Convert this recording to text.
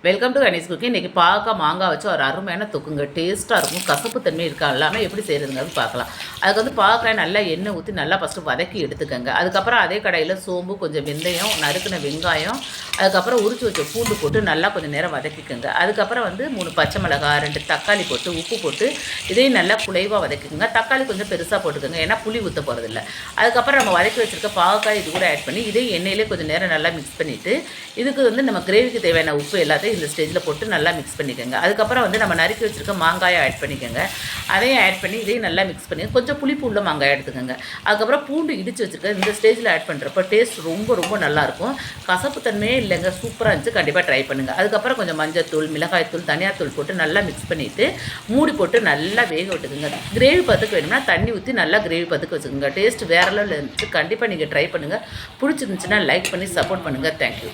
Welcome to Ganesh cooking. இன்றைக்கி பாவக்காய் மாங்காய் வச்சு ஒரு அருமையான தொக்குங்க. டேஸ்ட்டாக இருக்கும். கசப்பு தன்மை இருக்கா எல்லாமே எப்படி செய்கிறதுங்கிறது பார்க்கலாம். அதுக்கு வந்து பாவக்காய் நல்லா எண்ணெய் ஊற்றி நல்லா ஃபஸ்ட்டு வதக்கி எடுத்துக்கோங்க. அதுக்கப்புறம் அதே கடையில் சோம்பு, கொஞ்சம் வெந்தயம், நறுக்கின வெங்காயம், அதுக்கப்புறம் உரிச்சு வச்ச பூண்டு போட்டு நல்லா கொஞ்சம் நேரம் வதக்கிக்கோங்க. அதுக்கப்புறம் வந்து 3 பச்சை மிளகாய், 2 தக்காளி போட்டு உப்பு போட்டு இதையும் நல்லா குலைவாக வதக்கிக்கோங்க. தக்காளி கொஞ்சம் பெருசாக போட்டுக்கோங்க, ஏன்னா புளி ஊற்ற போகிறதில்ல. அதுக்கப்புறம் நம்ம வதக்கி வச்சுருக்க பாவக்காய் இது கூட ஆட் பண்ணி இதையும் எண்ணெயிலே கொஞ்சம் நேரம் நல்லா மிக்ஸ் பண்ணிவிட்டு இதுக்கு வந்து நம்ம கிரேவிக்கு தேவையான உப்பு எல்லாத்தையும் இந்த ஸ்டேஜில் போட்டு நல்லா மிக்ஸ் பண்ணிக்கோங்க. அதுக்கப்புறம் வந்து நம்ம நறுக்கி வச்சுருக்க மாங்காயை ஆட் பண்ணிக்கோங்க. அதையும் ஆட் பண்ணி இதையும் நல்லா மிக்ஸ் பண்ணி கொஞ்சம் புளிப்பு உள்ள மாங்காய் எடுத்துக்கோங்க. அதுக்கப்புறம் பூண்டு இடித்து வச்சுருக்க இந்த ஸ்டேஜில் ஆட் பண்ணுறப்ப டேஸ்ட் ரொம்ப ரொம்ப நல்லாயிருக்கும். கசப்பு தன்மையே இல்லைங்க, சூப்பராக இருந்துச்சு. கண்டிப்பாக ட்ரை பண்ணுங்கள். அதுக்கப்புறம் கொஞ்சம் மஞ்சத்தூள், மிளகாய்த்தூள், தனியாத்தூள் போட்டு நல்லா மிக்ஸ் பண்ணிவிட்டு மூடி போட்டு நல்லா வேக விட்டுக்குங்க. கிரேவி பத்துக்கு வேணும்னா தண்ணி ஊற்றி நல்லா கிரேவி பத்துக்கு வச்சுக்கோங்க. டேஸ்ட் வேறு லெவலில் இருந்துச்சு. கண்டிப்பாக நீங்கள் ட்ரை பண்ணுங்கள். பிடிச்சிருந்துச்சுன்னா லைக் பண்ணி சப்போர்ட் பண்ணுங்கள். தேங்க்யூ.